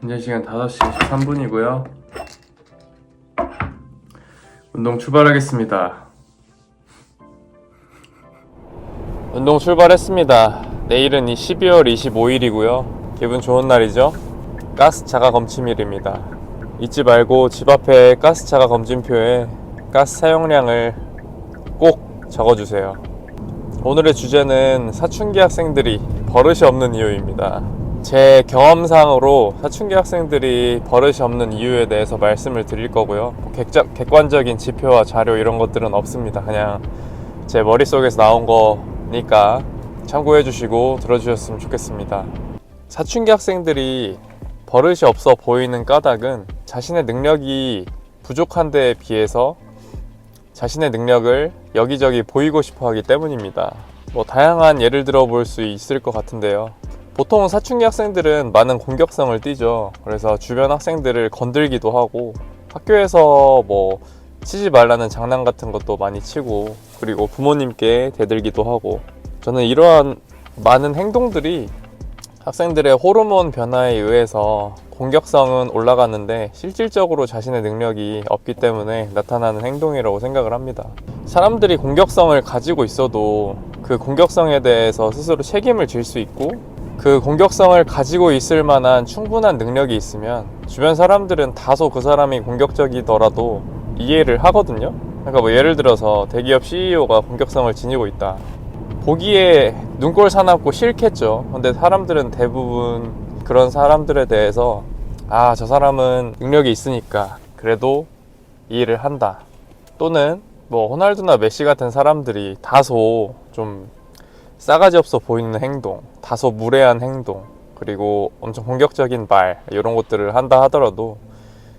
현재 시간 5시 23분이고요. 운동 출발하겠습니다. 운동 출발했습니다. 내일은 12월 25일이고요. 기분 좋은 날이죠? 가스 자가 검침일입니다. 잊지 말고 집 앞에 가스 자가 검진표에 가스 사용량을 꼭 적어주세요. 오늘의 주제는 사춘기 학생들이 버릇이 없는 이유입니다. 제 경험상으로 사춘기 학생들이 버릇이 없는 이유에 대해서 말씀을 드릴 거고요. 객관적인 지표와 자료 이런 것들은 없습니다. 그냥 제 머릿속에서 나온 거니까 참고해 주시고 들어주셨으면 좋겠습니다. 사춘기 학생들이 버릇이 없어 보이는 까닭은 자신의 능력이 부족한 데에 비해서 자신의 능력을 여기저기 보이고 싶어 하기 때문입니다. 다양한 예를 들어 볼 수 있을 것 같은데요. 보통 사춘기 학생들은 많은 공격성을 띠죠. 그래서 주변 학생들을 건들기도 하고 학교에서 치지 말라는 장난 같은 것도 많이 치고, 그리고 부모님께 대들기도 하고, 저는 이러한 많은 행동들이 학생들의 호르몬 변화에 의해서 공격성은 올라가는데 실질적으로 자신의 능력이 없기 때문에 나타나는 행동이라고 생각을 합니다. 사람들이 공격성을 가지고 있어도 그 공격성에 대해서 스스로 책임을 질 수 있고, 그 공격성을 가지고 있을 만한 충분한 능력이 있으면 주변 사람들은 다소 그 사람이 공격적이더라도 이해를 하거든요. 그러니까 예를 들어서 대기업 CEO가 공격성을 지니고 있다. 보기에 눈꼴 사납고 싫겠죠. 근데 사람들은 대부분 그런 사람들에 대해서 저 사람은 능력이 있으니까 그래도 이해를 한다. 또는 호날두나 메시 같은 사람들이 다소 좀 싸가지 없어 보이는 행동, 다소 무례한 행동, 그리고 엄청 공격적인 말, 이런 것들을 한다 하더라도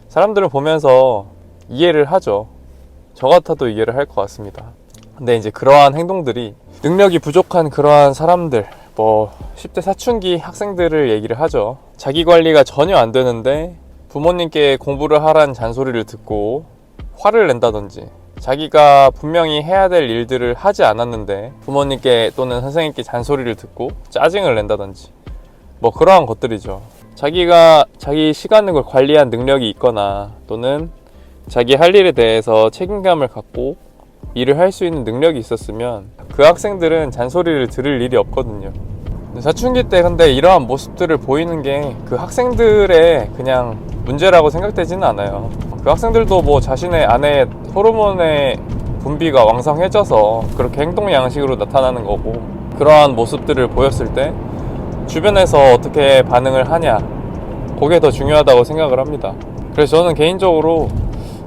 사람들은 보면서 이해를 하죠. 저 같아도 이해를 할 것 같습니다. 근데 이제 그러한 행동들이 능력이 부족한 그러한 사람들, 10대 사춘기 학생들을 얘기를 하죠. 자기 관리가 전혀 안 되는데 부모님께 공부를 하라는 잔소리를 듣고 화를 낸다든지, 자기가 분명히 해야 될 일들을 하지 않았는데 부모님께 또는 선생님께 잔소리를 듣고 짜증을 낸다든지, 그러한 것들이죠. 자기가 자기 시간을 관리한 능력이 있거나 또는 자기 할 일에 대해서 책임감을 갖고 일을 할 수 있는 능력이 있었으면 그 학생들은 잔소리를 들을 일이 없거든요. 사춘기 때 근데 이러한 모습들을 보이는 게 그 학생들의 그냥 문제라고 생각되지는 않아요. 그 학생들도 자신의 안에 호르몬의 분비가 왕성해져서 그렇게 행동 양식으로 나타나는 거고, 그러한 모습들을 보였을 때 주변에서 어떻게 반응을 하냐, 그게 더 중요하다고 생각을 합니다. 그래서 저는 개인적으로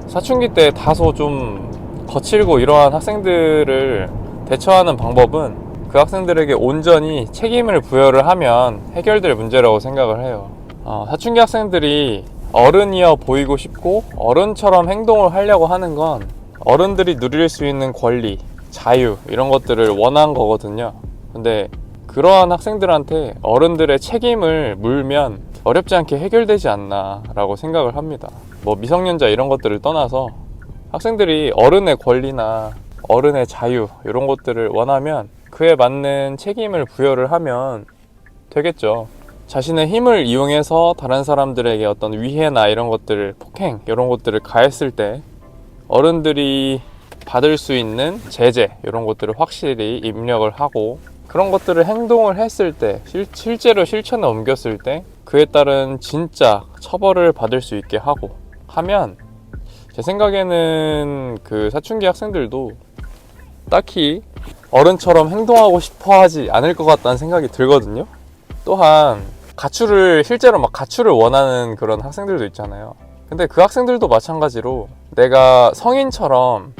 사춘기 때 다소 좀 거칠고 이러한 학생들을 대처하는 방법은 그 학생들에게 온전히 책임을 부여를 하면 해결될 문제라고 생각을 해요. 사춘기 학생들이 어른이어 보이고 싶고 어른처럼 행동을 하려고 하는 건 어른들이 누릴 수 있는 권리, 자유 이런 것들을 원한 거거든요. 근데 그러한 학생들한테 어른들의 책임을 물면 어렵지 않게 해결되지 않나 라고 생각을 합니다. 미성년자 이런 것들을 떠나서 학생들이 어른의 권리나 어른의 자유 이런 것들을 원하면 그에 맞는 책임을 부여를 하면 되겠죠. 자신의 힘을 이용해서 다른 사람들에게 어떤 위해나 이런 것들을, 폭행 이런 것들을 가했을 때 어른들이 받을 수 있는 제재 이런 것들을 확실히 입력을 하고, 그런 것들을 행동을 했을 때 실제로 실천에 옮겼을 때 그에 따른 진짜 처벌을 받을 수 있게 하고 하면, 제 생각에는 그 사춘기 학생들도 딱히 어른처럼 행동하고 싶어 하지 않을 것 같다는 생각이 들거든요. 또한 실제로 가출을 원하는 그런 학생들도 있잖아요. 근데 그 학생들도 마찬가지로 내가 성인처럼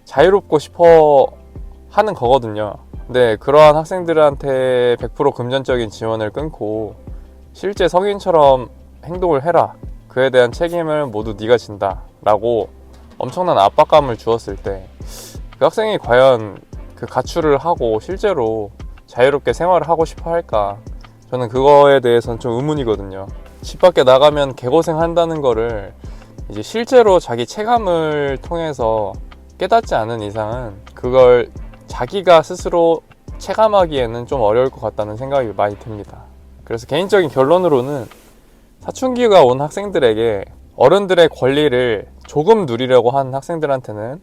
자유롭고 싶어 하는 거거든요. 근데 그러한 학생들한테 100% 금전적인 지원을 끊고 실제 성인처럼 행동을 해라, 그에 대한 책임을 모두 네가 진다 라고 엄청난 압박감을 주었을 때 그 학생이 과연 그 가출을 하고 실제로 자유롭게 생활을 하고 싶어 할까? 저는 그거에 대해서는 좀 의문이거든요. 집 밖에 나가면 개고생 한다는 거를 이제 실제로 자기 체감을 통해서 깨닫지 않은 이상은 그걸 자기가 스스로 체감하기에는 좀 어려울 것 같다는 생각이 많이 듭니다. 그래서 개인적인 결론으로는 사춘기가 온 학생들에게 어른들의 권리를 조금 누리려고 한 학생들한테는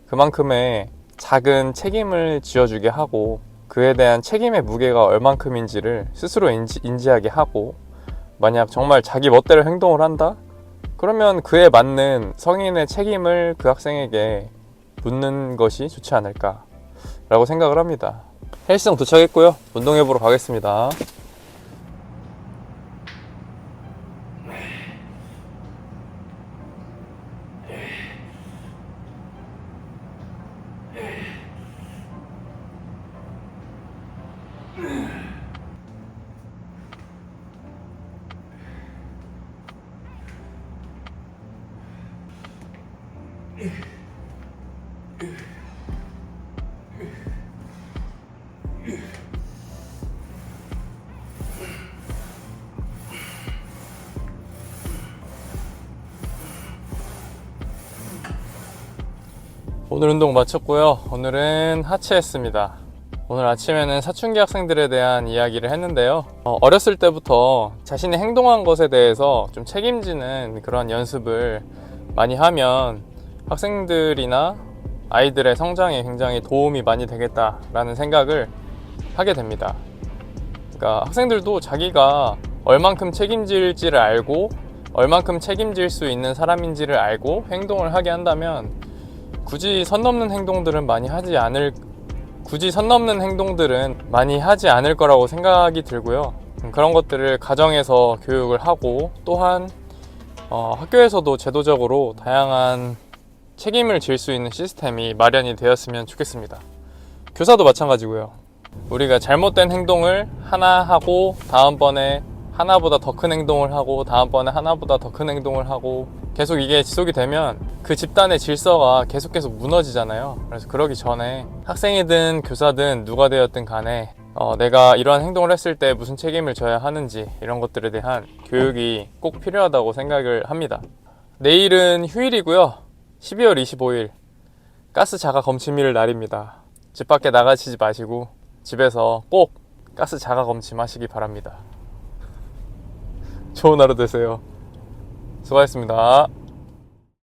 그만큼의 작은 책임을 지어주게 하고, 그에 대한 책임의 무게가 얼만큼인지를 스스로 인지하게 하고, 만약 정말 자기 멋대로 행동을 한다? 그러면 그에 맞는 성인의 책임을 그 학생에게 묻는 것이 좋지 않을까 라고 생각을 합니다. 헬스장 도착했고요. 운동해보러 가겠습니다. 오늘 운동 마쳤고요. 오늘은 하체 했습니다. 오늘 아침에는 사춘기 학생들에 대한 이야기를 했는데요. 어렸을 때부터 자신이 행동한 것에 대해서 좀 책임지는 그런 연습을 많이 하면 학생들이나 아이들의 성장에 굉장히 도움이 많이 되겠다라는 생각을 하게 됩니다. 그러니까 학생들도 자기가 얼만큼 책임질지를 알고, 얼만큼 책임질 수 있는 사람인지를 알고 행동을 하게 한다면 굳이 선 넘는 행동들은 많이 하지 않을 거라고 생각이 들고요. 그런 것들을 가정에서 교육을 하고, 또한 학교에서도 제도적으로 다양한 책임을 질 수 있는 시스템이 마련이 되었으면 좋겠습니다. 교사도 마찬가지고요. 우리가 잘못된 행동을 하나 하고, 다음번에 하나보다 더 큰 행동을 하고, 다음번에 하나보다 더 큰 행동을 하고, 계속 이게 지속이 되면 그 집단의 질서가 계속 무너지잖아요. 그래서 그러기 전에 학생이든 교사든 누가 되었든 간에 내가 이러한 행동을 했을 때 무슨 책임을 져야 하는지, 이런 것들에 대한 교육이 꼭 필요하다고 생각을 합니다. 내일은 휴일이고요. 12월 25일 가스 자가 검침일 날입니다. 집 밖에 나가시지 마시고 집에서 꼭 가스 자가 검침하시기 바랍니다. 좋은 하루 되세요. 수고하셨습니다.